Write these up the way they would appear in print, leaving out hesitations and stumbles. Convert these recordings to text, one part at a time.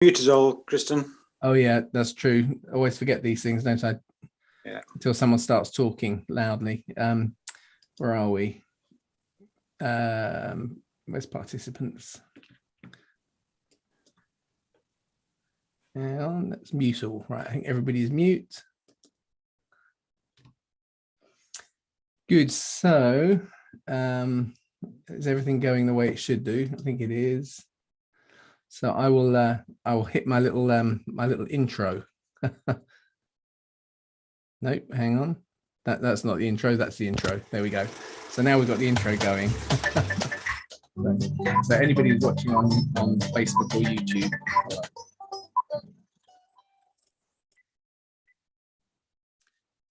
Mute is all, Kristen. Oh yeah, that's true. I always forget these things, don't I? Yeah. Until someone starts talking loudly. Where are we? Where's participants? Hang on, that's mute all. Right, I think everybody's mute. Good. So, is everything going the way it should do? I think it is. So I will hit my little intro. Nope, hang on. That's not the intro, that's the intro. There we go. So now we've got the intro going. So anybody who's watching on Facebook or YouTube.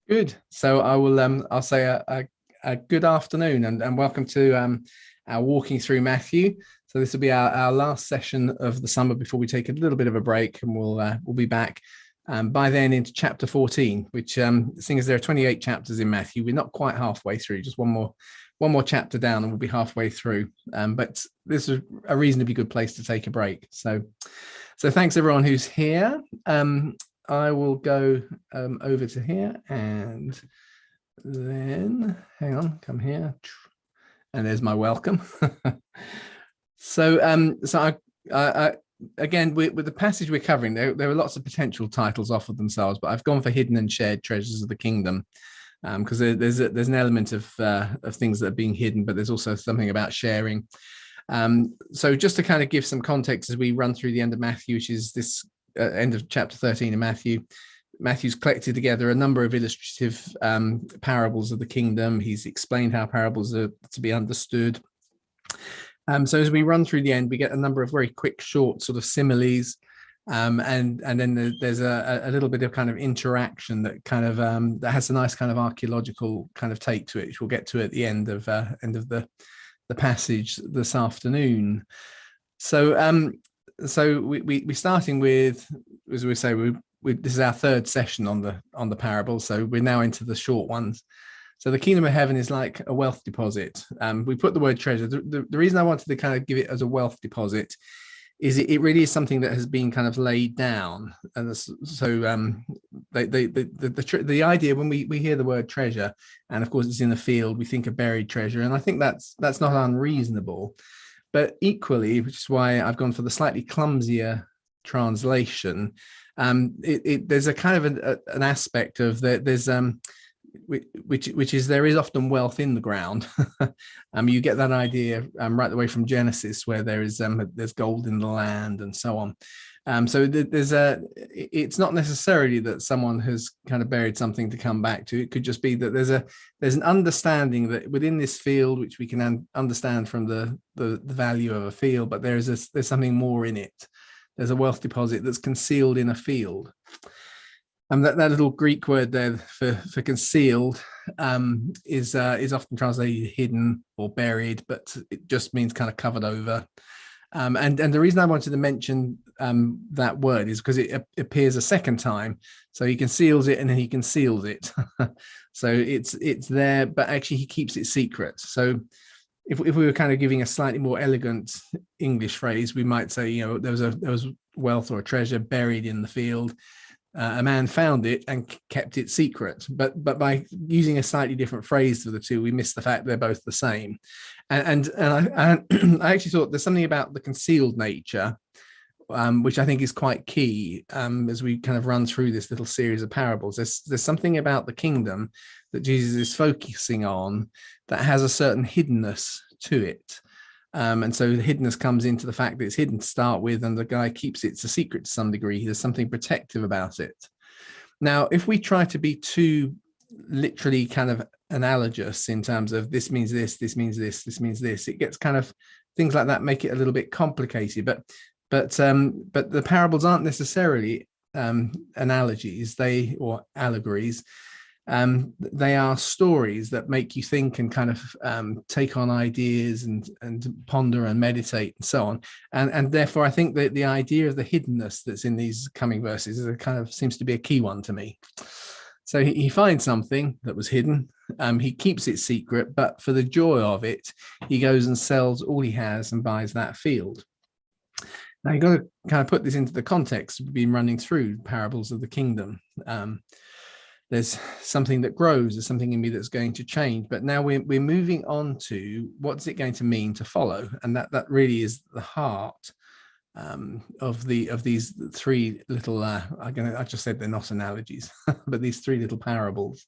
Good. So I will I'll say a good afternoon and welcome to our walking through Matthew. So this will be our last session of the summer before we take a little bit of a break, and we'll be back by then into chapter 14, which seeing as there are 28 chapters in Matthew, we're not quite halfway through, just one more chapter down and we'll be halfway through. But this is a reasonably good place to take a break. So thanks everyone who's here. I will go over to here and then hang on, come here, and there's my welcome. So I again, with the passage we're covering, there are lots of potential titles offered themselves, but I've gone for hidden and shared treasures of the kingdom, because there's an element of things that are being hidden, but there's also something about sharing. So just to kind of give some context as we run through the end of Matthew, which is this end of chapter 13 of Matthew. Matthew's collected together a number of illustrative parables of the kingdom. He's explained how parables are to be understood. So as we run through the end, we get a number of very quick, short sort of similes, and then there's a little bit of kind of interaction that kind of that has a nice kind of archaeological kind of take to it, which we'll get to at the end of the passage this afternoon. So we starting with, as we say, this is our third session on the parable, so we're now into the short ones. So the kingdom of heaven is like a wealth deposit. We put the word treasure. The reason I wanted to kind of give it as a wealth deposit is it really is something that has been kind of laid down. And so the idea when we hear the word treasure, and of course it's in the field, we think of buried treasure, and I think that's not unreasonable. But equally, which is why I've gone for the slightly clumsier translation, there's a kind of an aspect of that. There's which is there is often wealth in the ground. You get that idea right away from Genesis, where there's gold in the land and so on. So it's not necessarily that someone has kind of buried something to come back to. It could just be that there's an understanding that within this field, which we can understand from the value of a field, but there's something more in it. There's a wealth deposit that's concealed in a field. And that little Greek word there for concealed is often translated hidden or buried, but it just means kind of covered over. And the reason I wanted to mention that word is because it appears a second time. So he conceals it and then he conceals it. So it's there, but actually he keeps it secret. So if we were kind of giving a slightly more elegant English phrase, we might say, there was wealth or a treasure buried in the field. A man found it and kept it secret, but by using a slightly different phrase for the two, we miss the fact they're both the same. And I actually thought there's something about the concealed nature, which I think is quite key as we kind of run through this little series of parables. There's something about the kingdom that Jesus is focusing on that has a certain hiddenness to it. And so the hiddenness comes into the fact that it's hidden to start with, and the guy keeps it a secret to some degree. There's something protective about it. Now, if we try to be too literally kind of analogous in terms of this means this, this means this, this means this, it gets kind of things like that make it a little bit complicated. But the parables aren't necessarily analogies, or allegories. They are stories that make you think and kind of take on ideas and ponder and meditate and so on. And therefore, I think that the idea of the hiddenness that's in these coming verses seems to be a key one to me. So he finds something that was hidden. He keeps it secret, but for the joy of it, he goes and sells all he has and buys that field. Now you've got to kind of put this into the context we've been running through parables of the kingdom. There's something that grows, there's something in me that's going to change, but now we're moving on to what's it going to mean to follow, and that really is the heart of these three little. I just said they're not analogies, but these three little parables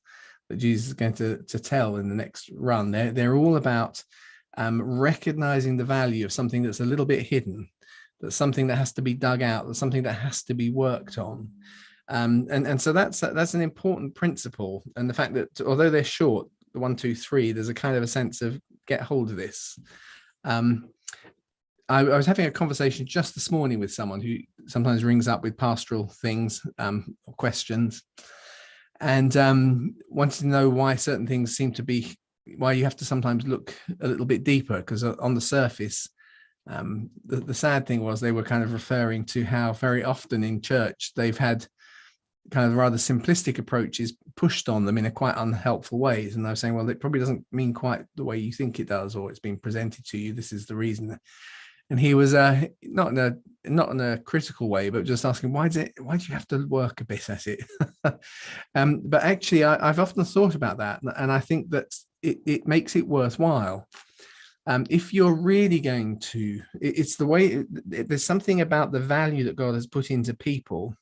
that Jesus is going to tell in the next run. They're all about recognizing the value of something that's a little bit hidden, that's something that has to be dug out, that's something that has to be worked on. And so that's an important principle. And the fact that although they're short, the 1, 2, 3, there's a kind of a sense of get hold of this. I was having a conversation just this morning with someone who sometimes rings up with pastoral things or questions, and wanted to know why certain things seem to be, why you have to sometimes look a little bit deeper, because on the surface, the sad thing was they were kind of referring to how very often in church they've had kind of rather simplistic approaches pushed on them in a quite unhelpful ways. And they were saying, well, it probably doesn't mean quite the way you think it does, or it's been presented to you. This is the reason. And he was not in a critical way, but just asking, why do you have to work a bit at it? But actually, I've often thought about that. And I think that it makes it worthwhile. If you're really going to, it's the way, there's something about the value that God has put into people,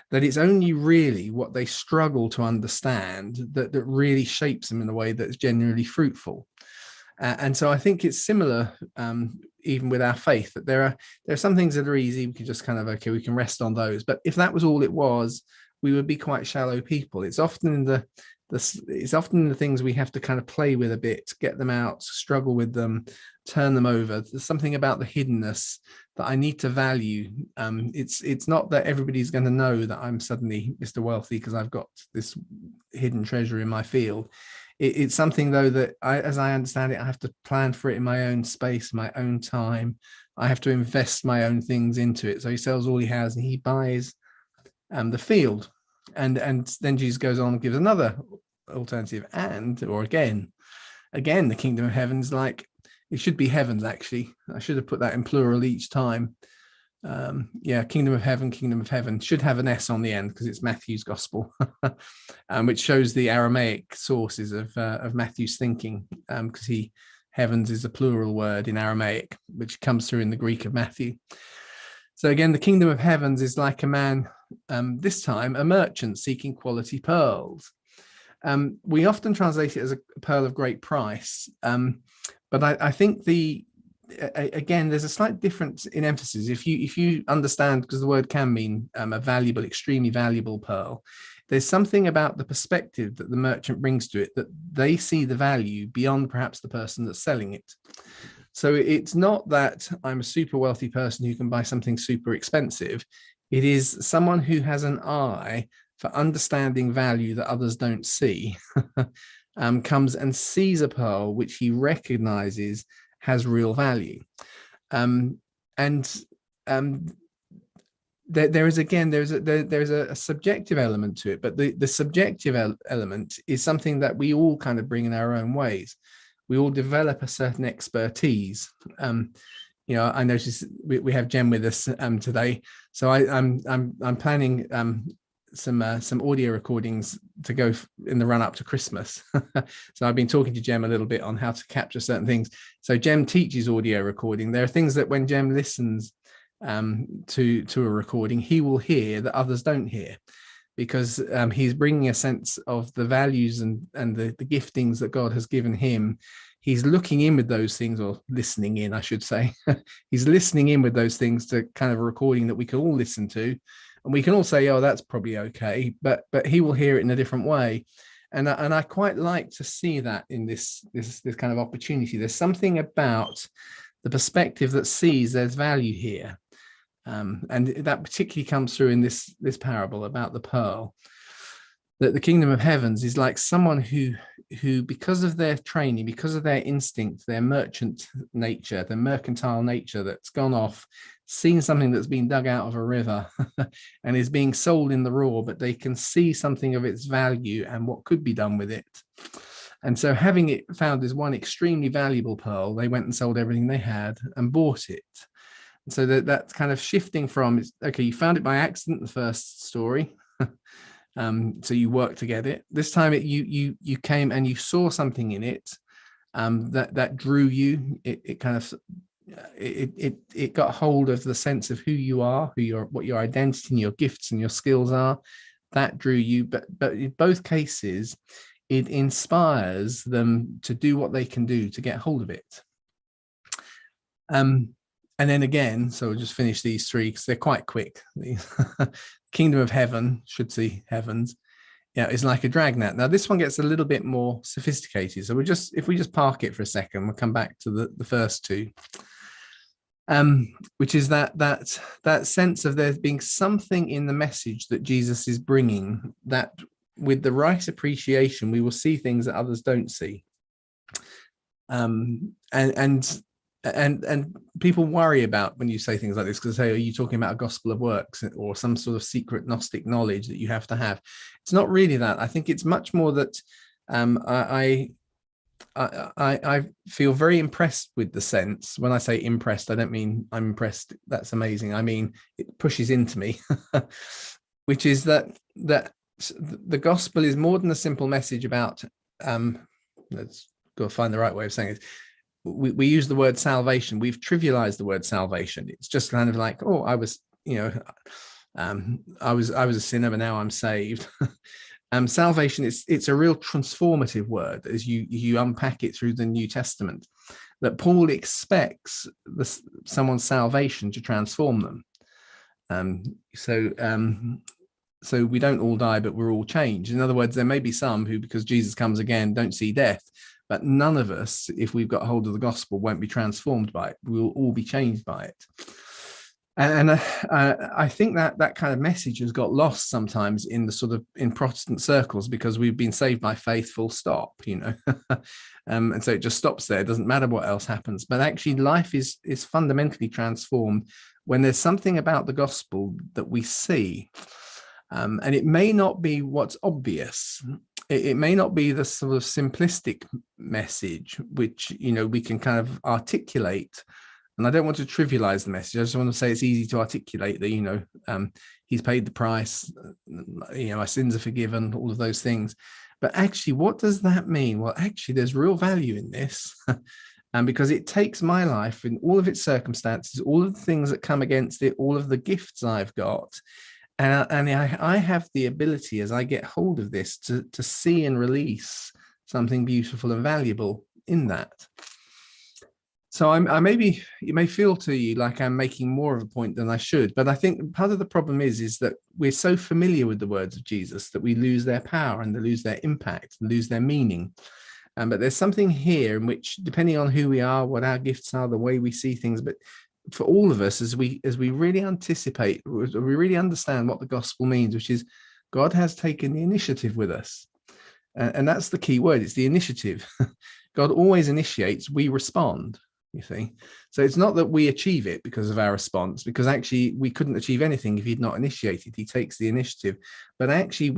that it's only really what they struggle to understand that really shapes them in a way that's genuinely fruitful. And so I think it's similar, even with our faith, that there are some things that are easy. We can just kind of, okay, we can rest on those. But if that was all it was, we would be quite shallow people. It's often in the things we have to kind of play with a bit, get them out, struggle with them, turn them over. There's something about the hiddenness that I need to value. It's not that everybody's going to know that I'm suddenly Mr. Wealthy because I've got this hidden treasure in my field. It's something, though, that as I understand it, I have to plan for it in my own space, my own time. I have to invest my own things into it. So he sells all he has and he buys the field. And then Jesus goes on and gives another alternative. Again, the kingdom of heaven is like, it should be heavens, actually. I should have put that in plural each time. Kingdom of heaven should have an S on the end because it's Matthew's gospel, which shows the Aramaic sources of Matthew's thinking, because heavens is a plural word in Aramaic, which comes through in the Greek of Matthew. So again, the kingdom of heavens is like a man, this time a merchant seeking quality pearls. We often translate it as a pearl of great price, but I think again, there's a slight difference in emphasis. If you understand, because the word can mean a valuable, extremely valuable pearl, there's something about the perspective that the merchant brings to it, that they see the value beyond perhaps the person that's selling it. So it's not that I'm a super wealthy person who can buy something super expensive. It is someone who has an eye for understanding value that others don't see, comes and sees a pearl which he recognizes has real value. There is a subjective element to it, but the subjective element is something that we all kind of bring in our own ways. We all develop a certain expertise. I noticed we have Jem with us today, so I'm planning some audio recordings to go in the run up to Christmas. So I've been talking to Jem a little bit on how to capture certain things. So Jem teaches audio recording. There are things that when Jem listens to a recording, he will hear that others don't hear, because he's bringing a sense of the values and the giftings that God has given him. He's looking in with those things, or listening in, I should say. He's listening in with those things to kind of a recording that we can all listen to. And we can all say, oh, that's probably okay, but he will hear it in a different way. And I quite like to see that in this kind of opportunity. There's something about the perspective that sees there's value here. And that particularly comes through in this parable about the pearl, that the kingdom of heavens is like someone who because of their training, because of their instinct, their merchant nature, their mercantile nature that's gone off, seen something that's been dug out of a river and is being sold in the raw, but they can see something of its value and what could be done with it. And so having it found as one extremely valuable pearl, they went and sold everything they had and bought it. so that's kind of shifting from, it's okay, you found it by accident, the first story. So you worked to get it. This time you came and you saw something in it that drew you. It kind of it got hold of the sense of who you are, what your identity and your gifts and your skills are. That drew you. But in both cases, it inspires them to do what they can do to get hold of it. And then again, so we'll just finish these three because they're quite quick. The kingdom of heaven, should see heavens, is like a dragnet. Now this one gets a little bit more sophisticated. So if we just park it for a second, we'll come back to the first two, which is that sense of there being something in the message that Jesus is bringing, that with the right appreciation, we will see things that others don't see. And people worry about when you say things like this, because they say, are you talking about a gospel of works or some sort of secret Gnostic knowledge that you have to have? It's not really that. I think it's much more that I feel very impressed with the sense. When I say impressed, I don't mean I'm impressed, that's amazing. I mean, it pushes into me, which is that the gospel is more than a simple message about, let's go find the right way of saying it. We use the word salvation. We've trivialized the word salvation. It's just kind of like, oh, I was a sinner, but now I'm saved. Salvation, it's a real transformative word as you unpack it through the New Testament, that Paul expects someone's salvation to transform them. So we don't all die, but we're all changed. In other words, there may be some who, because Jesus comes again, don't see death. But none of us, if we've got hold of the gospel, won't be transformed by it. We'll all be changed by it. And I think that kind of message has got lost sometimes in in Protestant circles, because we've been saved by faith, full stop, and so it just stops there. It doesn't matter what else happens. But actually, life is fundamentally transformed when there's something about the gospel that we see. And it may not be what's obvious. It may not be the sort of simplistic message, which, we can kind of articulate. And I don't want to trivialize the message. I just want to say it's easy to articulate that, he's paid the price, our sins are forgiven, all of those things. But actually, what does that mean? Well, actually, there's real value in this. And because it takes my life in all of its circumstances, all of the things that come against it, all of the gifts I've got, and I have the ability, as I get hold of this, to see and release something beautiful and valuable in that. So it may feel to you like I'm making more of a point than I should, but I think part of the problem is that we're so familiar with the words of Jesus that we lose their power and they lose their impact and lose their meaning. But there's something here in which, depending on who we are, what our gifts are, the way we see things, but for all of us, as we really anticipate, we really understand what the gospel means, which is God has taken the initiative with us. And that's the key word. It's the initiative. God always initiates, we respond, you see. So it's not that we achieve it because of our response, because actually we couldn't achieve anything if he'd not initiated. He takes the initiative. But actually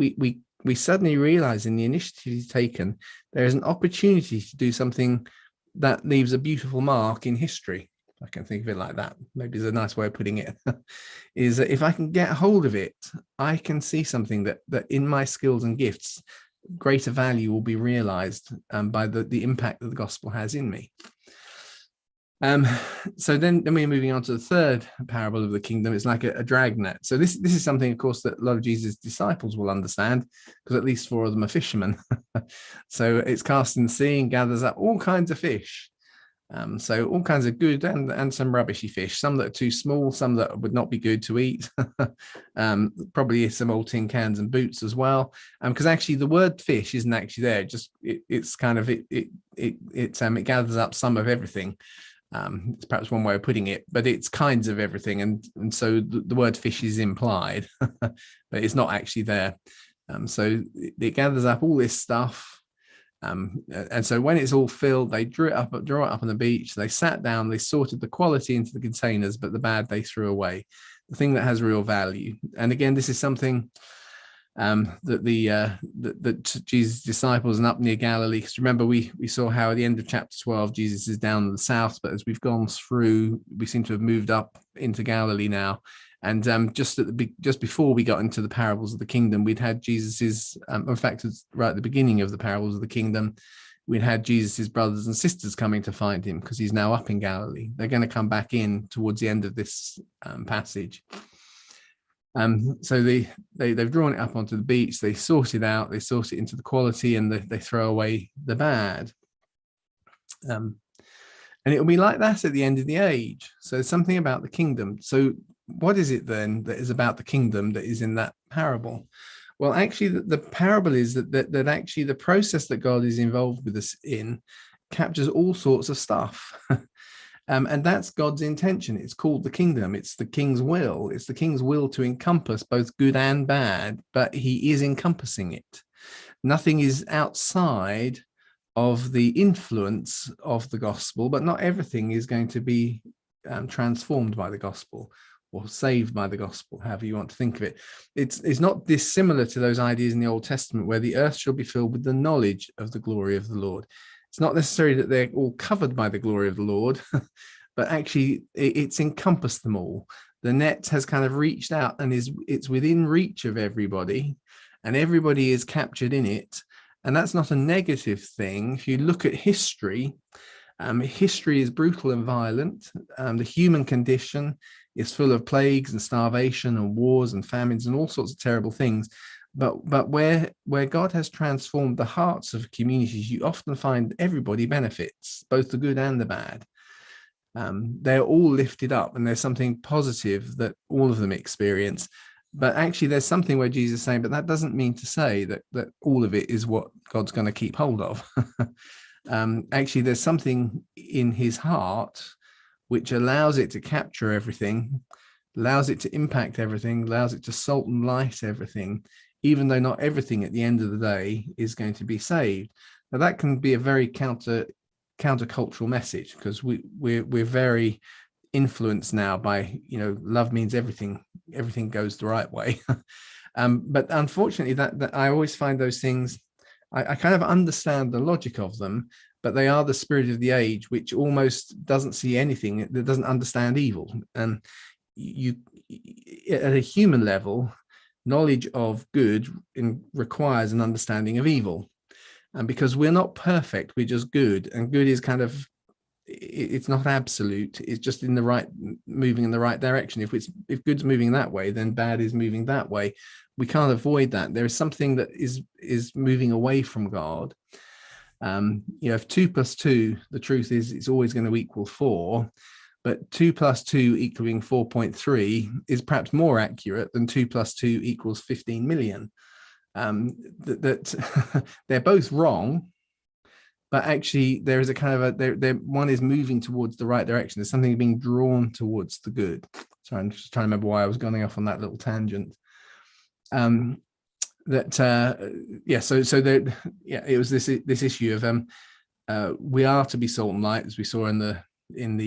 we suddenly realize in the initiative he's taken, there is an opportunity to do something that leaves a beautiful mark in history. I can think of it like that. Maybe it's a nice way of putting it. Is that if I can get hold of it, I can see something that in my skills and gifts, greater value will be realized by the impact that the gospel has in me. So then we're moving on to the third parable of the kingdom. It's like a dragnet. So this is something, of course, that a lot of Jesus' disciples will understand, because at least 4 of them are fishermen. So it's cast in the sea and gathers up all kinds of fish. So all kinds of good and some rubbishy fish, some that are too small, some that would not be good to eat, probably some old tin cans and boots as well. Because actually the word fish isn't actually there. It's kind of it gathers up some of everything. It's perhaps one way of putting it, but it's kinds of everything, and so the word fish is implied, but it's not actually there. So it gathers up all this stuff. And so when it's all filled, they draw it up on the beach. They sat down, they sorted the quality into the containers, but the bad they threw away, the thing that has real value. And again, this is something that Jesus' disciples and up near Galilee. Because remember, we saw how at the end of chapter 12, Jesus is down in the south, but as we've gone through, we seem to have moved up into Galilee now. And just before we got into the parables of the kingdom, we'd had Jesus's, in fact, it's right at the beginning of the parables of the kingdom, we'd had Jesus's brothers and sisters coming to find him because he's now up in Galilee. They're going to come back in towards the end of this passage. So they've drawn it up onto the beach. They sort it out. They sort it into the quality, and they throw away the bad. And it'll be like that at the end of the age. So something about the kingdom. So what is it then that is about the kingdom that is in that parable? Well, actually, the parable is that actually the process that God is involved with us in captures all sorts of stuff. And that's God's intention. It's called the kingdom. It's the king's will. It's the king's will to encompass both good and bad, but he is encompassing it. Nothing is outside of the influence of the gospel, but not everything is going to be transformed by the gospel or saved by the gospel, however you want to think of it. It's not dissimilar to those ideas in the Old Testament where the earth shall be filled with the knowledge of the glory of the Lord. It's not necessarily that they're all covered by the glory of the Lord, but actually it's encompassed them all. The net has kind of reached out and it's within reach of everybody, and everybody is captured in it. And that's not a negative thing. If you look at history, history is brutal and violent. The human condition is full of plagues and starvation and wars and famines and all sorts of terrible things. But where God has transformed the hearts of communities, you often find everybody benefits, both the good and the bad. They're all lifted up, and there's something positive that all of them experience. But actually, there's something where Jesus is saying, but that doesn't mean to say that all of it is what God's going to keep hold of. Actually, there's something in his heart which allows it to capture everything, allows it to impact everything, allows it to salt and light everything, even though not everything at the end of the day is going to be saved. Now, that can be a very countercultural message, because we're very influenced now by, love means everything goes the right way. But unfortunately, that I always find those things, I kind of understand the logic of them, but they are the spirit of the age, which almost doesn't see anything, that doesn't understand evil. And you, at a human level, knowledge of good requires an understanding of evil. And because we're not perfect, we're just good. And good is kind of, it's not absolute. It's just moving in the right direction. If good's moving that way, then bad is moving that way. We can't avoid that. There is something that is moving away from God. If 2 + 2, the truth is it's always going to equal 4. But 2 + 2 equaling 4.3 is perhaps more accurate than 2 + 2 equals 15 million. That they're both wrong, but actually there is a kind of one is moving towards the right direction. There's something being drawn towards the good. Sorry, I'm just trying to remember why I was going off on that little tangent. It was this issue of we are to be salt and light, as we saw in the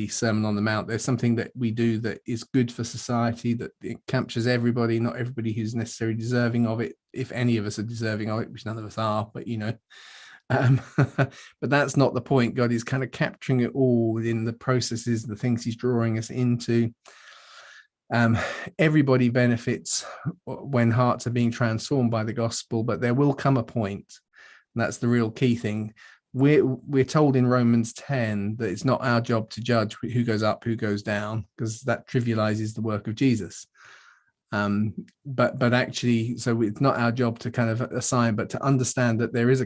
Sermon on the Mount. There's something that we do that is good for society, that it captures everybody, not everybody who's necessarily deserving of it, if any of us are deserving of it, which none of us are, but but that's not the point. God is kind of capturing it all in the processes, the things he's drawing us into. Everybody benefits when hearts are being transformed by the gospel, but there will come a point, and that's the real key thing. We're told in Romans 10 that it's not our job to judge who goes up, who goes down, because that trivializes the work of Jesus. But actually, so it's not our job to kind of assign, but to understand that there is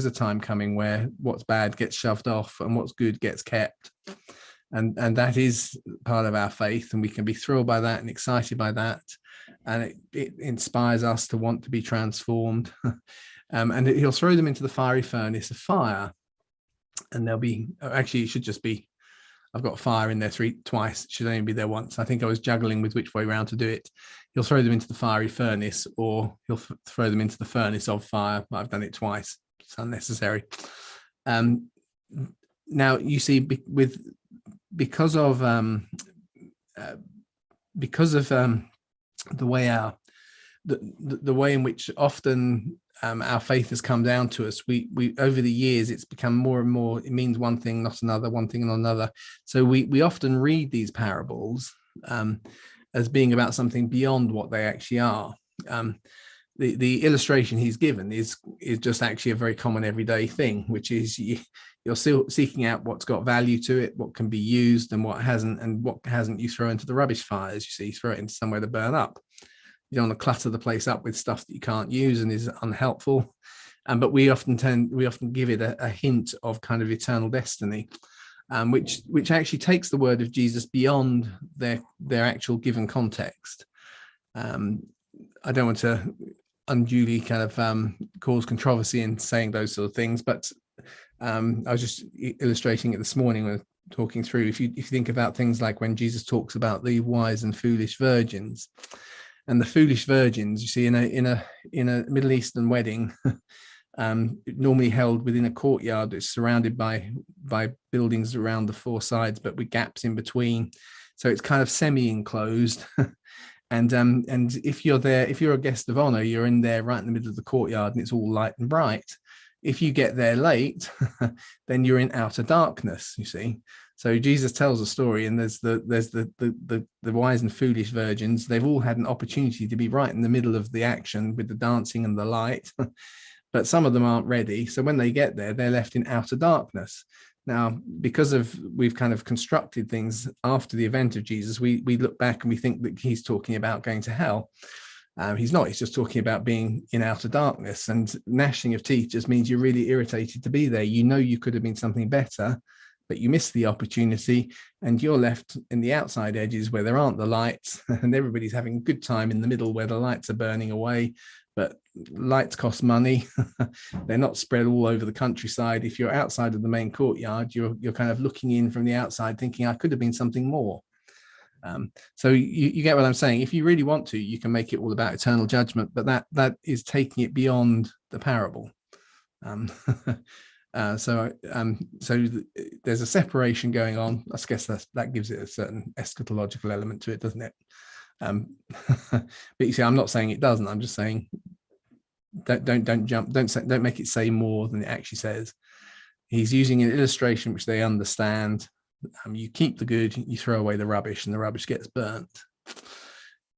a time coming where what's bad gets shoved off and what's good gets kept. And that is part of our faith, and we can be thrilled by that and excited by that, and it inspires us to want to be transformed. And he'll throw them into the fiery furnace of fire, and they'll be, actually it should just be, I've got fire in there twice, it should only be there once. I think I was juggling with which way around to do it. He'll throw them into the fiery furnace, or he'll throw them into the furnace of fire. I've done it twice, it's unnecessary. Now you see, because of the way our the way in which often our faith has come down to us. We over the years, it's become more and more, it means one thing, not another, one thing and another. So we often read these parables as being about something beyond what they actually are. The illustration he's given is just actually a very common everyday thing, which is you're still seeking out what's got value to it, what can be used and what hasn't, and what hasn't you throw into the rubbish fires. You see, throw it into somewhere to burn up. You don't want to clutter the place up with stuff that you can't use and is unhelpful. But we often give it a hint of kind of eternal destiny, which actually takes the word of Jesus beyond their actual given context. I don't want to unduly kind of cause controversy in saying those sort of things, but I was just illustrating it this morning when talking through. If you think about things like when Jesus talks about the wise and foolish virgins, and the foolish virgins, you see, in a Middle Eastern wedding, normally held within a courtyard that's surrounded by buildings around the four sides, but with gaps in between, so it's kind of semi-enclosed. And if you're there, if you're a guest of honor, you're in there right in the middle of the courtyard, and it's all light and bright. If you get there late, then you're in outer darkness. You see, so Jesus tells a story, and there's the wise and foolish virgins. They've all had an opportunity to be right in the middle of the action with the dancing and the light, but some of them aren't ready. So when they get there, they're left in outer darkness. Now, because we've kind of constructed things after the event of Jesus, we look back and we think that he's talking about going to hell. He's not. He's just talking about being in outer darkness. And gnashing of teeth just means you're really irritated to be there. You know you could have been something better, but you missed the opportunity, and you're left in the outside edges where there aren't the lights, and everybody's having a good time in the middle where the lights are burning away. But lights cost money. They're not spread all over the countryside. If you're outside of the main courtyard, you're kind of looking in from the outside thinking, I could have been something more. So you get what I'm saying. If you really want to, you can make it all about eternal judgment, but that is taking it beyond the parable. So there's a separation going on. I guess that gives it a certain eschatological element to it, doesn't it? But you see, I'm not saying it doesn't. I'm just saying don't jump, don't make it say more than it actually says. He's using an illustration which they understand. You keep the good, you throw away the rubbish, and the rubbish gets burnt.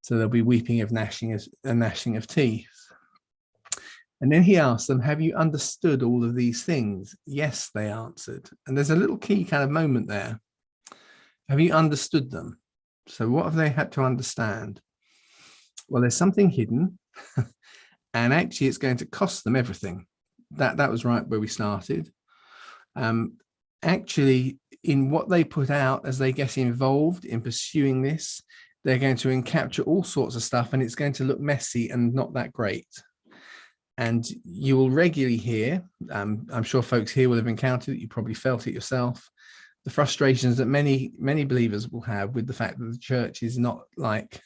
So there'll be weeping of gnashing of teeth. And then he asked them, have you understood all of these things? Yes, they answered. And there's a little key kind of moment there. Have you understood them? So what have they had to understand? Well, there's something hidden, and actually it's going to cost them everything. That was right where we started. Actually, in what they put out as they get involved in pursuing this, they're going to capture all sorts of stuff, and it's going to look messy and not that great. And you will regularly hear, I'm sure folks here will have encountered it, you probably felt it yourself, the frustrations that many believers will have with the fact that the church is not like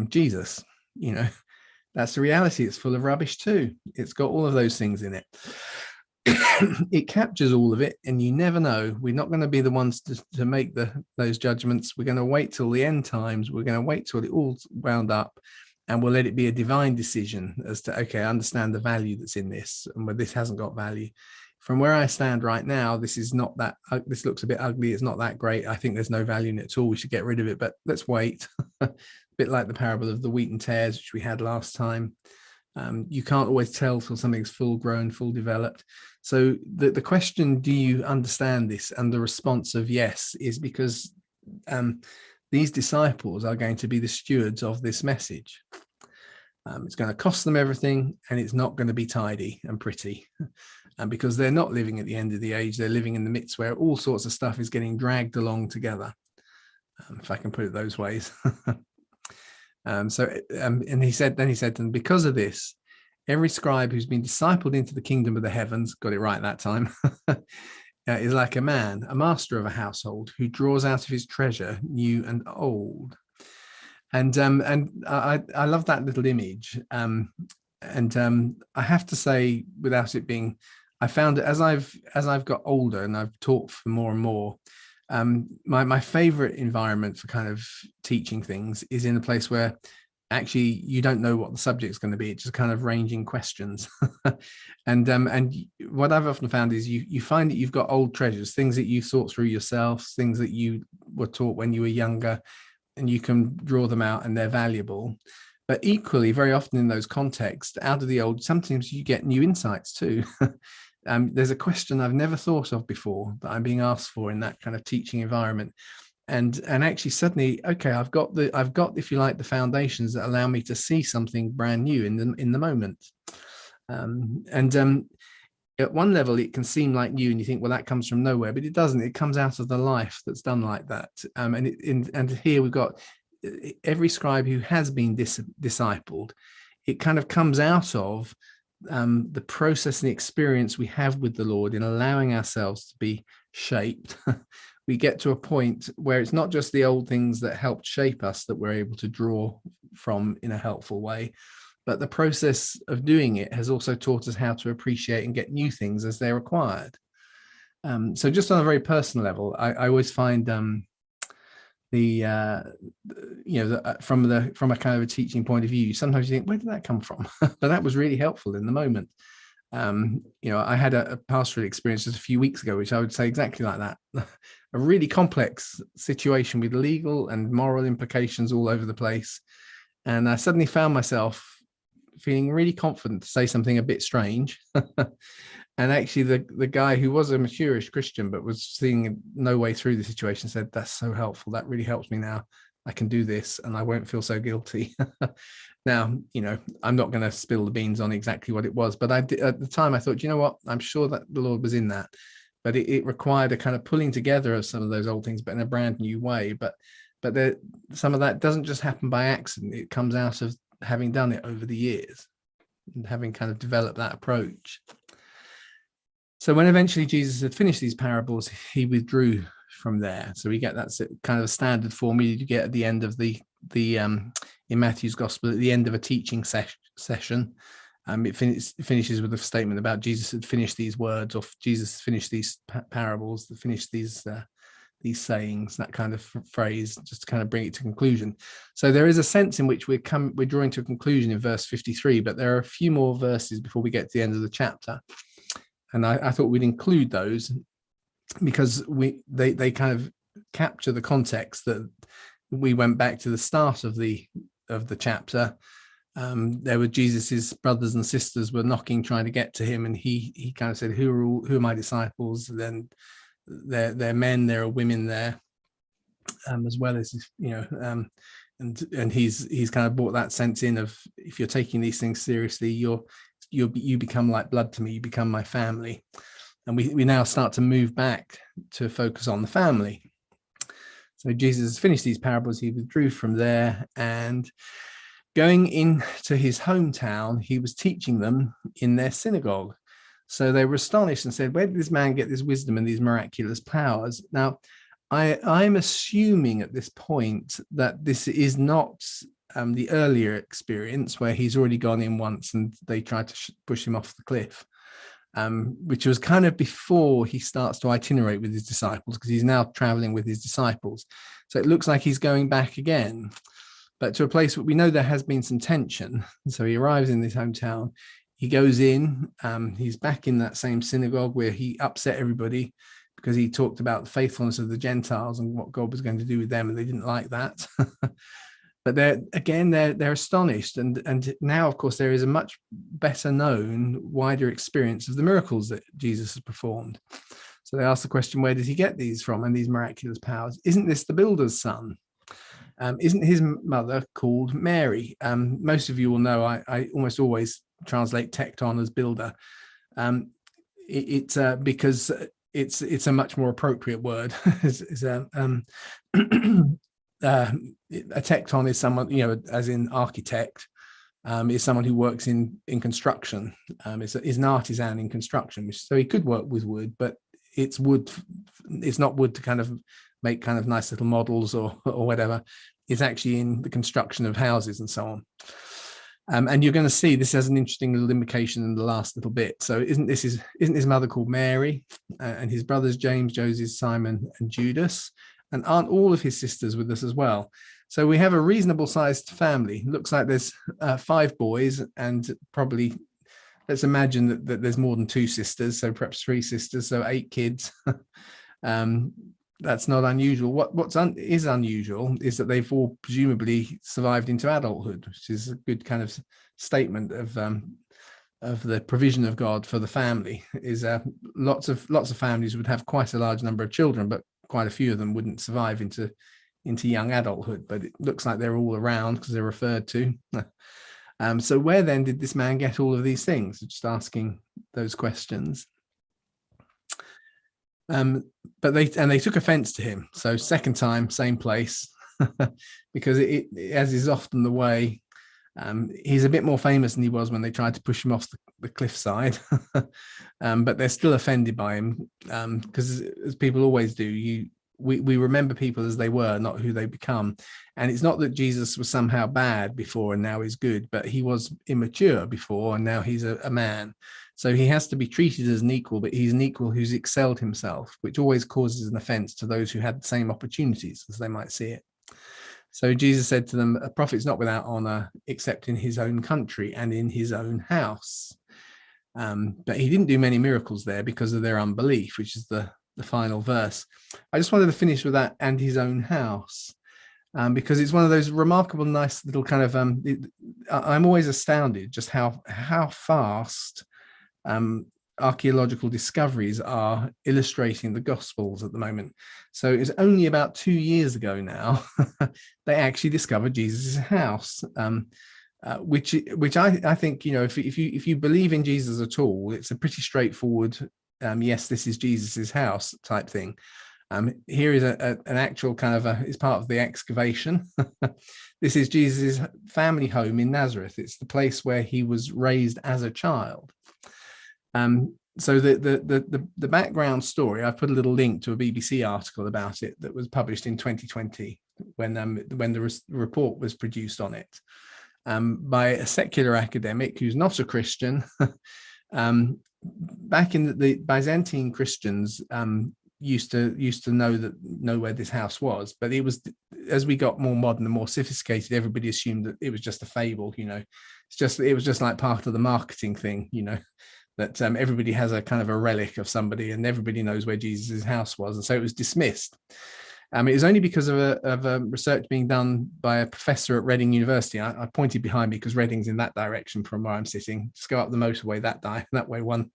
Jesus. You know, that's the reality. It's full of rubbish too. It's got all of those things in it. It captures all of it, and you never know. We're not going to be the ones to make those judgments. We're going to wait till the end times. We're going to wait till it all's wound up, and we'll let it be a divine decision as to, okay, I understand the value that's in this, and where this hasn't got value. From where I stand right now, this is not that, this looks a bit ugly. It's not that great. I think there's no value in it at all. We should get rid of it, but let's wait. A bit like the parable of the wheat and tares, which we had last time. You can't always tell till something's full grown, full developed. So the question, do you understand this? And the response of yes is because these disciples are going to be the stewards of this message. It's going to cost them everything, and it's not going to be tidy and pretty. And because they're not living at the end of the age, they're living in the midst where all sorts of stuff is getting dragged along together, if I can put it those ways. And he said to them, because of this, every scribe who's been discipled into the kingdom of the heavens, got it right that time, is like a man, a master of a household, who draws out of his treasure new and old. And I love that little image. And I have to say, without it being, I found it as I've got older and I've taught for more and more, my favorite environment for kind of teaching things is in a place where actually you don't know what the subject's going to be. It's just kind of ranging questions. And what I've often found is you find that you've got old treasures, things that you thought through yourself, things that you were taught when you were younger, and you can draw them out and they're valuable. But equally, very often in those contexts, out of the old, sometimes you get new insights too. There's a question I've never thought of before that I'm being asked for in that kind of teaching environment. And actually suddenly, okay, I've got, if you like, the foundations that allow me to see something brand new in the moment. At one level, it can seem like new, and you think, well, that comes from nowhere, but it doesn't. It comes out of the life that's done like that. And here we've got every scribe who has been discipled. It kind of comes out of the process and the experience we have with the Lord in allowing ourselves to be shaped. We get to a point where it's not just the old things that helped shape us that we're able to draw from in a helpful way, but the process of doing it has also taught us how to appreciate and get new things as they're required. So just on a very personal level, I always find from a kind of a teaching point of view, sometimes you think, where did that come from? But that was really helpful in the moment. I had a pastoral experience just a few weeks ago, which I would say exactly like that. A really complex situation with legal and moral implications all over the place. And I suddenly found myself feeling really confident to say something a bit strange. And actually the guy who was a maturish Christian, but was seeing no way through the situation, said, that's so helpful. That really helps me now. I can do this and I won't feel so guilty. Now, I'm not going to spill the beans on exactly what it was, but at the time I thought, you know what, I'm sure that the Lord was in that, but it required a kind of pulling together of some of those old things, but in a brand new way. But some of that doesn't just happen by accident. It comes out of having done it over the years and having kind of developed that approach. So when eventually Jesus had finished these parables, he withdrew from there. So we get that kind of a standard form you get at the end of the in Matthew's gospel, at the end of a teaching session. It finishes with a statement about Jesus had finished these words, or Jesus finished these parables, finished these sayings, that kind of phrase, just to kind of bring it to conclusion. So there is a sense in which we're drawing to a conclusion in verse 53, but there are a few more verses before we get to the end of the chapter. And I thought we'd include those because they kind of capture the context that we went back to the start of the chapter. There were Jesus's brothers and sisters were knocking, trying to get to him, and he kind of said, who are my disciples? Then there are men, there are women there, as well as and he's kind of brought that sense in of, if you're taking these things seriously, you become like blood to me, you become my family. And we now start to move back to focus on the family. So Jesus finished these parables, he withdrew from there, and going into his hometown, he was teaching them in their synagogue. So they were astonished and said, where did this man get this wisdom and these miraculous powers? Now, I'm assuming at this point that this is not the earlier experience where he's already gone in once and they tried to push him off the cliff, which was kind of before he starts to itinerate with his disciples, because he's now traveling with his disciples. So it looks like he's going back again, but to a place where we know there has been some tension. So he arrives in this hometown, he goes in, he's back in that same synagogue where he upset everybody because he talked about the faithfulness of the Gentiles and what God was going to do with them, and they didn't like that. But they're astonished, and now, of course, there is a much better known, wider experience of the miracles that Jesus has performed. So they ask the question, where did he get these from and these miraculous powers? Isn't this the builder's son? Isn't his mother called Mary? Most of you will know I almost always translate tekton as builder. Because it's a much more appropriate word. A tekton is someone, as in architect, is someone who works in construction. Is an artisan in construction, so he could work with wood, but it's wood. It's not wood to kind of make kind of nice little models or whatever. It's actually in the construction of houses and so on. And you're going to see this has an interesting little implication in the last little bit. So isn't his mother called Mary, and his brothers James, Joseph, Simon, and Judas? And aren't all of his sisters with us as well? So we have a reasonable sized family. Looks like there's 5 boys, and probably, let's imagine that there's more than 2 sisters, so perhaps 3 sisters, so 8 kids. That's not unusual. What's unusual is that they've all presumably survived into adulthood, which is a good kind of statement of the provision of God for the family. Is lots of families would have quite a large number of children, but quite a few of them wouldn't survive into young adulthood. But it looks like they're all around because they're referred to. So where then did this man get all of these things? Just asking those questions. But they took offense to him. So second time, same place, because it as is often the way, he's a bit more famous than he was when they tried to push him off the cliffside. But they're still offended by him, because as people always do, we remember people as they were, not who they become. And it's not that Jesus was somehow bad before and now he's good, but he was immature before and now he's a man. So he has to be treated as an equal, but he's an equal who's excelled himself, which always causes an offense to those who had the same opportunities, as they might see it. So Jesus said to them, a prophet's not without honor except in his own country and in his own house. But he didn't do many miracles there because of their unbelief, which is the final verse. I just wanted to finish with that, and his own house, because it's one of those remarkable, nice little kind of, I'm always astounded just how fast archaeological discoveries are illustrating the Gospels at the moment. So it's only about 2 years ago now they actually discovered Jesus' house, which I think, if you believe in Jesus at all, it's a pretty straightforward yes, this is Jesus's house type thing. Here is an actual kind of it's part of the excavation. This is Jesus' family home in Nazareth. It's the place where he was raised as a child. So the background story, I've put a little link to a BBC article about it that was published in 2020 when the report was produced on it, by a secular academic who's not a Christian. Back in the Byzantine Christians used to know where this house was, but it was, as we got more modern and more sophisticated, everybody assumed that it was just a fable. It was just like part of the marketing thing, that everybody has a kind of a relic of somebody and everybody knows where Jesus' house was, and so it was dismissed. It was only because of a research being done by a professor at Reading University. I pointed behind me because Reading's in that direction from where I'm sitting. Just go up the motorway that way one, and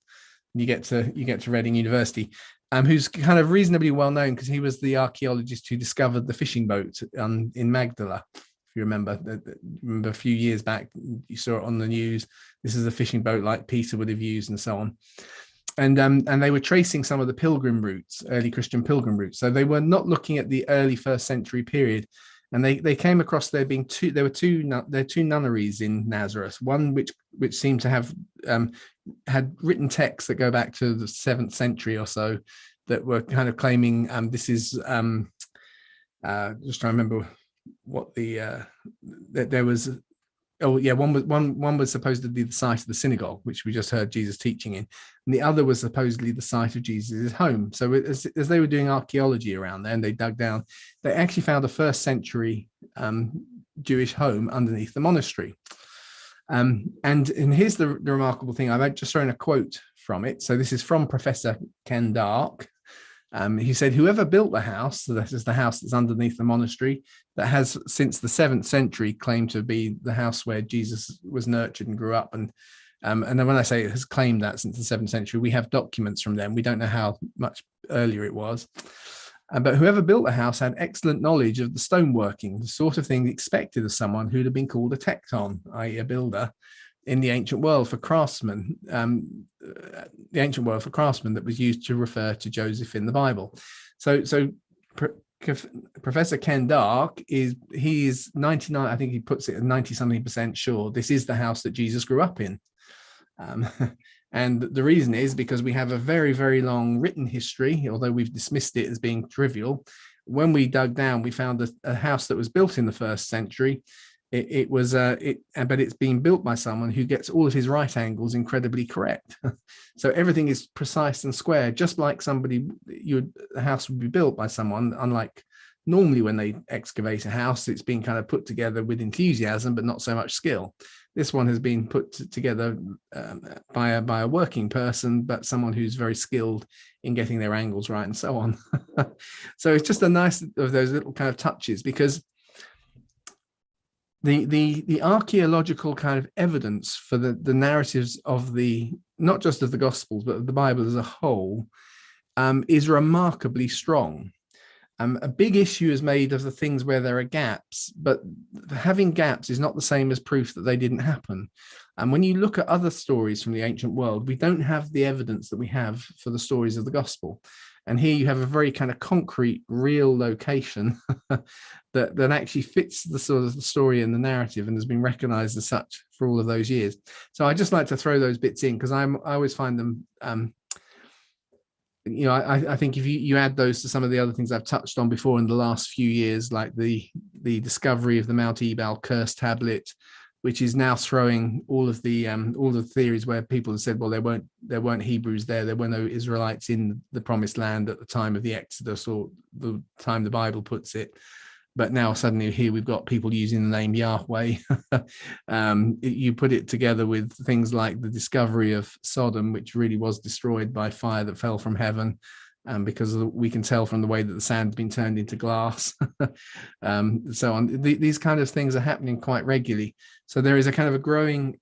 you get to Reading University. Who's kind of reasonably well known because he was the archaeologist who discovered the fishing boat in Magdala. If you remember a few years back, you saw it on the news. This is a fishing boat like Peter would have used, and so on. And they were tracing some of the pilgrim routes, early Christian pilgrim routes. So they were not looking at the early 1st century period, and they came across there were two nunneries in Nazareth. One which seemed to have had written texts that go back to the 7th century or so, that were kind of claiming this is just trying to remember what that there was. Oh yeah, one was supposedly the site of the synagogue, which we just heard Jesus teaching in, and the other was supposedly the site of Jesus' home. So as they were doing archaeology around there and they dug down, they actually found a 1st century Jewish home underneath the monastery. And here's the remarkable thing. I've just thrown a quote from it. So this is from Professor Ken Dark. He said, whoever built the house, so that is the house that's underneath the monastery, that has since the 7th century claimed to be the house where Jesus was nurtured and grew up. And then when I say it has claimed that since the 7th century, we have documents from them. We don't know how much earlier it was. But whoever built the house had excellent knowledge of the stoneworking, the sort of thing expected of someone who'd have been called a tekton, i.e. a builder, in the ancient world for craftsmen, that was used to refer to Joseph in the Bible. So Professor Ken Dark is 99, I think he puts it at 90-something% sure this is the house that Jesus grew up in. And the reason is because we have a very, very long written history, although we've dismissed it as being trivial. When we dug down, we found a house that was built in the 1st century. But it's being built by someone who gets all of his right angles incredibly correct. So everything is precise and square, just like the house would be built by someone, unlike normally when they excavate a house, it's been kind of put together with enthusiasm, but not so much skill. This one has been put together by a working person, but someone who's very skilled in getting their angles right and so on. So it's just a nice of those little kind of touches, because the archaeological kind of evidence for the narratives of not just of the Gospels, but of the Bible as a whole, is remarkably strong. A big issue is made of the things where there are gaps, but having gaps is not the same as proof that they didn't happen. And when you look at other stories from the ancient world, we don't have the evidence that we have for the stories of the Gospel. And here you have a very kind of concrete, real location that actually fits the sort of the story and the narrative and has been recognized as such for all of those years. So I just like to throw those bits in, because I always find them, I think if you add those to some of the other things I've touched on before in the last few years, like the discovery of the Mount Ebal curse tablet, which is now throwing all the theories where people have said, well, there weren't Hebrews there were no Israelites in the promised land at the time of the Exodus, or the time the Bible puts it. But now suddenly here we've got people using the name Yahweh. You put it together with things like the discovery of Sodom, which really was destroyed by fire that fell from heaven, because we can tell from the way that the sand's been turned into glass. So on. These kind of things are happening quite regularly. So there is a kind of a growing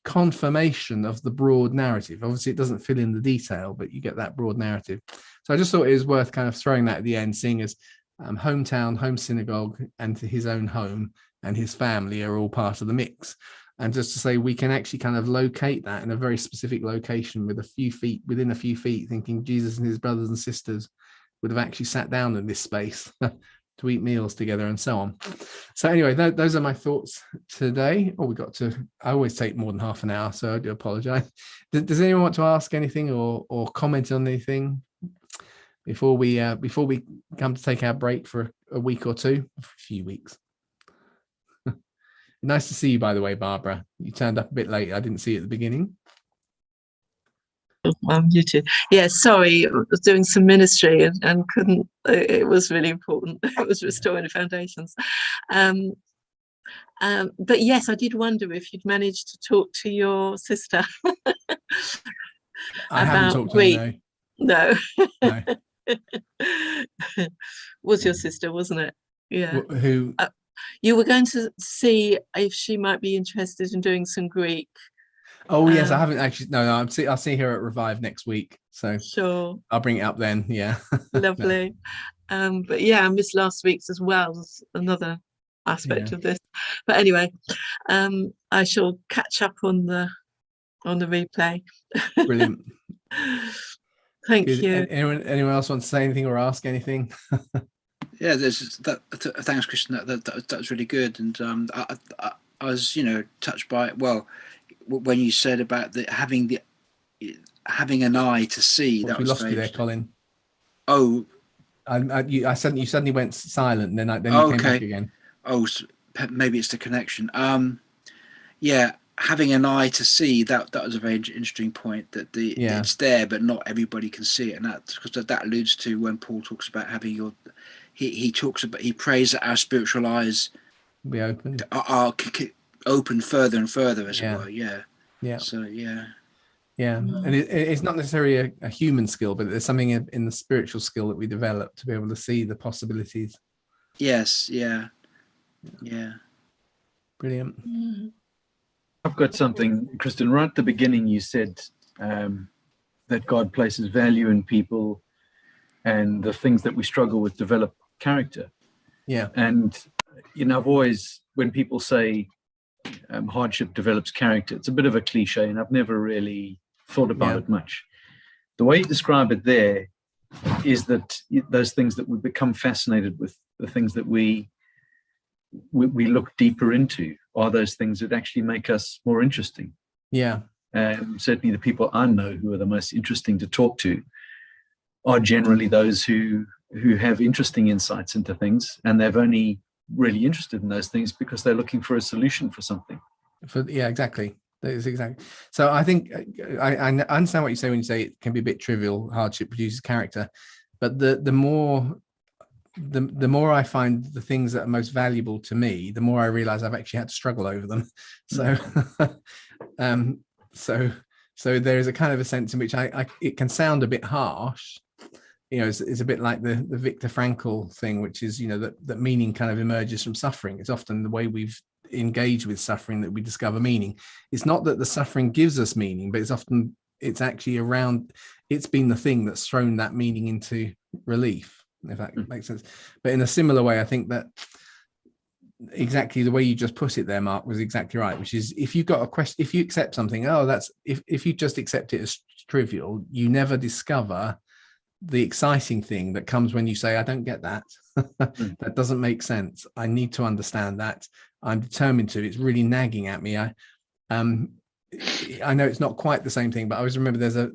confirmation of the broad narrative. Obviously, it doesn't fill in the detail, but you get that broad narrative. So I just thought it was worth kind of throwing that at the end, seeing as hometown, home synagogue, and his own home and his family are all part of the mix. And just to say, we can actually kind of locate that in a very specific location within a few feet, thinking Jesus and his brothers and sisters would have actually sat down in this space to eat meals together and so on. So anyway, those are my thoughts today. I always take more than half an hour, so I do apologize. Does anyone want to ask anything or comment on anything before we come to take our break for a week or two, a few weeks? Nice to see you, by the way, Barbara. You turned up a bit late. I didn't see you at the beginning. You too. Yeah, sorry, I was doing some ministry and couldn't. It was really important. It was restoring the foundations. But yes, I did wonder if you'd managed to talk to your sister. I haven't talked to her. No. No. Was your sister, wasn't it? Yeah. Who? You were going to see if she might be interested in doing some Greek. Oh yes, I haven't actually. No, I'll see her at Revive next week. So sure, I'll bring it up then. Yeah. Lovely. No. But yeah, I missed last week's as well. There's another aspect of this. But anyway, I shall catch up on the replay. Brilliant. Thank Good. you. Anyone else want to say anything or ask anything? Yeah, there's that. Thanks, Christian. That was really good, and I was touched by it. Well, when you said about having an eye to see, that was we lost you there, Colin. Oh, you suddenly went silent, and then you came back again. Oh, maybe it's the connection. Yeah, having an eye to see, that was a very interesting point, that it's there, but not everybody can see it, and that alludes to when Paul talks about having he prays that our spiritual eyes be open, are open further and further, as it were. Yeah. So and it's not necessarily a human skill, but there's something in the spiritual skill that we develop to be able to see the possibilities. Yes. Yeah. Brilliant. I've got something, Kristen. Right at the beginning, you said that God places value in people, and the things that we struggle with develop character. Yeah. And I've always, when people say hardship develops character, it's a bit of a cliche, and I've never really thought about it much. The way you describe it there is that those things that we become fascinated with, the things that we look deeper into, are those things that actually make us more interesting. Yeah. Certainly the people I know who are the most interesting to talk to are generally those who have interesting insights into things, and they've only really interested in those things because they're looking for a solution for something. Exactly. That is exactly. So I think I understand what you say when you say it can be a bit trivial. Hardship produces character, but the more the more I find the things that are most valuable to me, the more I realize I've actually had to struggle over them. So so there is a kind of a sense in which I it can sound a bit harsh. It's a bit like the Viktor Frankl thing, which is, that meaning kind of emerges from suffering. It's often the way we've engaged with suffering that we discover meaning. It's not that the suffering gives us meaning, but it's actually it's been the thing that's thrown that meaning into relief, if that makes sense. But in a similar way, I think that exactly the way you just put it there, Mark, was exactly right, which is, if you've got a question, if you accept something, that's if you just accept it as trivial, you never discover the exciting thing that comes when you say, I don't get that. That doesn't make sense. I need to understand that. I'm determined to. It's really nagging at me. I know it's not quite the same thing, but I always remember there's a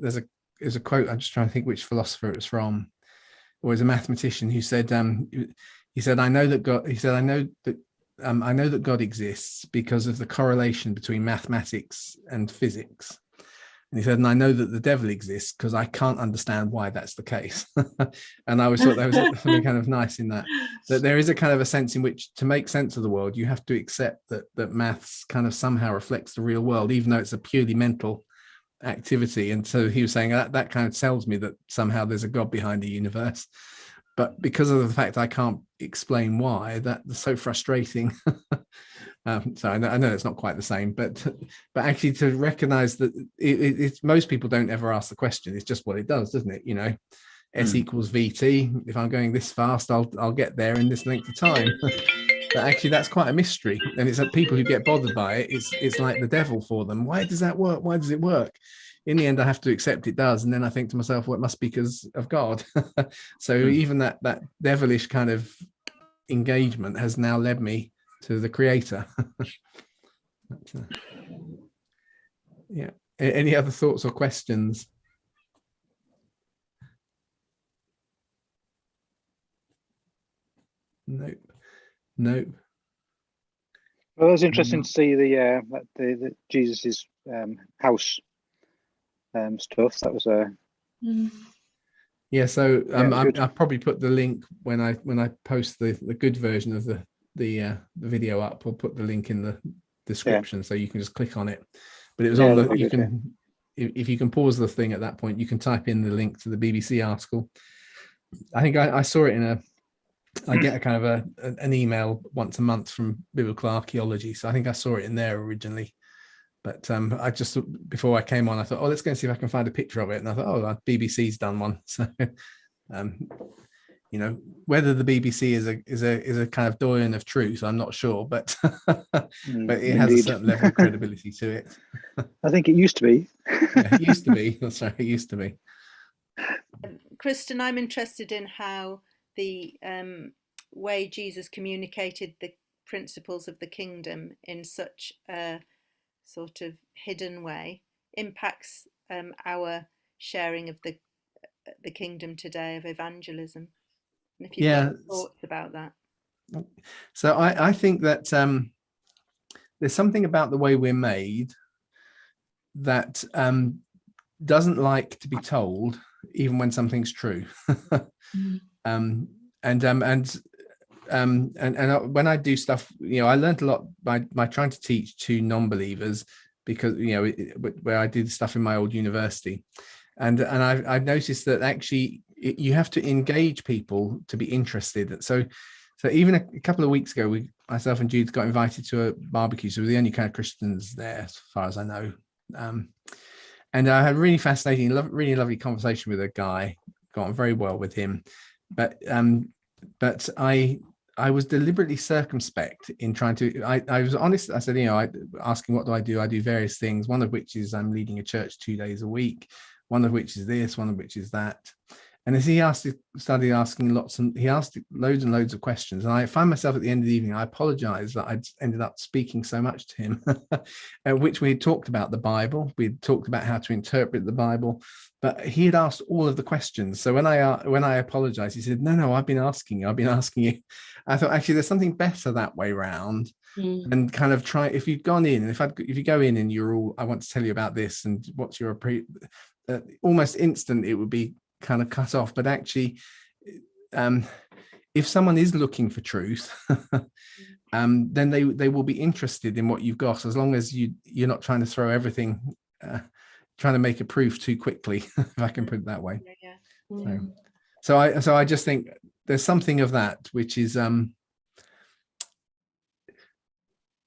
quote. I'm just trying to think which philosopher it was from, or it was a mathematician who said, I know that God exists because of the correlation between mathematics and physics. And he said, and I know that the devil exists because I can't understand why that's the case. And I always thought there was something kind of nice in that there is a kind of a sense in which, to make sense of the world, you have to accept that maths kind of somehow reflects the real world, even though it's a purely mental activity. And so he was saying that kind of tells me that somehow there's a God behind the universe. But because of the fact I can't explain why, that's so frustrating. So I know it's not quite the same, but actually to recognize that it's most people don't ever ask the question. It's just what it does, doesn't it? S equals VT. If I'm going this fast, I'll get there in this length of time. But actually, that's quite a mystery. And it's that people who get bothered by it, it's like the devil for them. Why does that work? Why does it work? In the end, I have to accept it does. And then I think to myself, well, it must be because of God. So even that devilish kind of engagement has now led me to the Creator. Yeah. Any other thoughts or questions? Nope. Well, it was interesting to see the Jesus's house stuff. That was yeah. So I'll probably put the link when I post the good version of the video up. I'll put the link in the description, so you can just click on it. But it was on the. You can, if you can pause the thing at that point, you can type in the link to the BBC article. I think I saw it I get a kind of an email once a month from Biblical Archaeology, so I think I saw it in there originally. But I just, before I came on, I thought, let's go and see if I can find a picture of it. And I thought, BBC's done one. So, whether the BBC is a kind of doyen of truth, I'm not sure, but but it has a certain level of credibility to it. I think it used to be. Yeah, it used to be. Sorry, it used to be. Kristen, I'm interested in how the way Jesus communicated the principles of the kingdom in such a sort of hidden way impacts our sharing of the kingdom today, of evangelism. And if you've got thoughts about that. So I think that there's something about the way we're made that doesn't like to be told, even when something's true. And when I do stuff, I learned a lot by trying to teach to non-believers, because where I did stuff in my old university, and I've noticed that actually you have to engage people to be interested. So even a couple of weeks ago, myself and Jude got invited to a barbecue, so we're the only kind of Christians there, as far as I know. And I had a really fascinating, really lovely conversation with a guy. Got on very well with him, but I was deliberately circumspect in trying to. I was honest. I said, asking what do? I do various things. One of which is I'm leading a church 2 days a week. One of which is this. One of which is that. And as he started asking he asked loads and loads of questions. And I find myself at the end of the evening, I apologize that I'd ended up speaking so much to him, at which we had talked about the Bible. We had talked about how to interpret the Bible, but he had asked all of the questions. So when I apologized, he said, no, I've been asking you. I thought, actually, there's something better that way round. And kind of try, if you'd gone in, and if you go in and you're all, I want to tell you about this, and what's your almost instant, it would be kind of cut off. But actually, if someone is looking for truth, then they will be interested in what you've got, as long as you're not trying to throw everything, trying to make a proof too quickly, if I can put it that way. So I just think there's something of that, which is in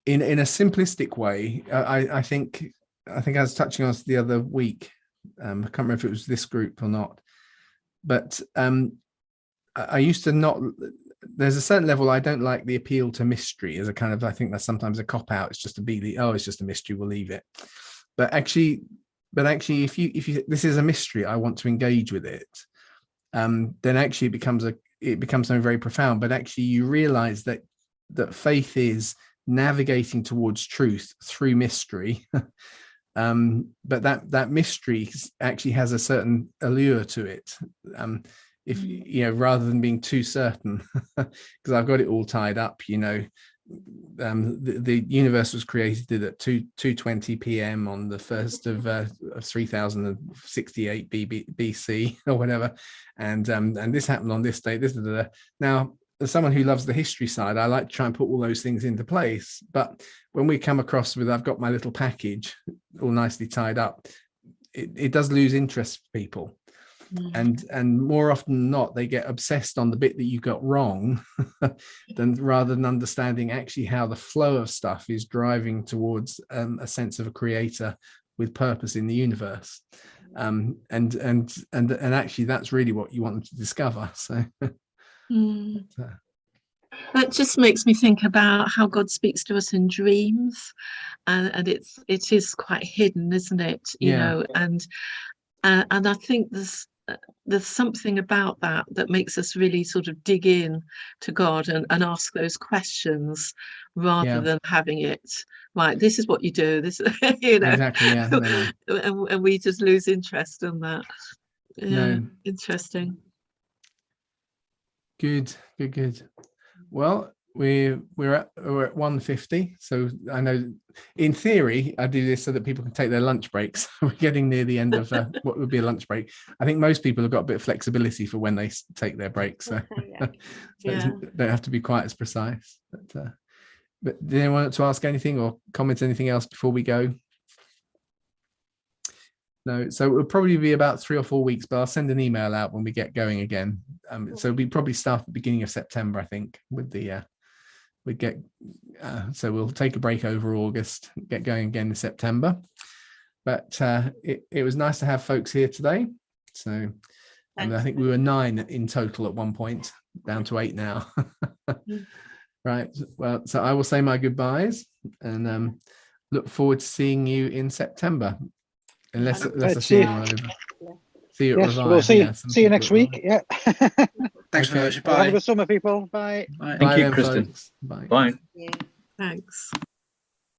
a simplistic way. I think I was touching on this the other week. I can't remember if it was this group or not, but I used to not. There's a certain level I don't like the appeal to mystery as a kind of. I think that's sometimes a cop out. It's just it's just a mystery. We'll leave it. But actually, if you this is a mystery, I want to engage with it. Then actually it becomes something very profound. But actually, you realize that faith is navigating towards truth through mystery. But that mystery actually has a certain allure to it. If rather than being too certain, because I've got it all tied up, the universe was created at 2:20 p.m. on the 1st of 3068 BC or whatever, and this happened on this date. Now, as someone who loves the history side, I like to try and put all those things into place. But when we come across with, I've got my little package all nicely tied up, it does lose interest for people. And more often than not, they get obsessed on the bit that you got wrong, rather than understanding actually how the flow of stuff is driving towards a sense of a creator with purpose in the universe. And actually, that's really what you want them to discover. So. That just makes me think about how God speaks to us in dreams, and it is quite hidden, isn't it? You know, and I think there's something about that makes us really sort of dig in to God and ask those questions, rather than having it right. This is what you do. This, exactly. Yeah. No. And we just lose interest in that. Yeah, no. Interesting. Good. Well, we're at 1:50, so I know in theory I do this so that people can take their lunch breaks. We're getting near the end of what would be a lunch break. I think most people have got a bit of flexibility for when they take their breaks, so, don't have to be quite as precise. But do anyone want to ask anything or comment anything else before we go? No, so it'll probably be about 3 or 4 weeks, but I'll send an email out when we get going again. So we probably start at the beginning of September, I think, with the so we'll take a break over August, get going again in September. But it was nice to have folks here today. So I think we were 9 in total at one point, down to 8 now. Right. Well, so I will say my goodbyes and look forward to seeing you in September. Unless I see you over. See you at Revive. We'll see you next week. Yeah. Thanks very much. Bye. Have a good summer, people. Bye. Thank you, Kristen. Bye. Bye. Thanks.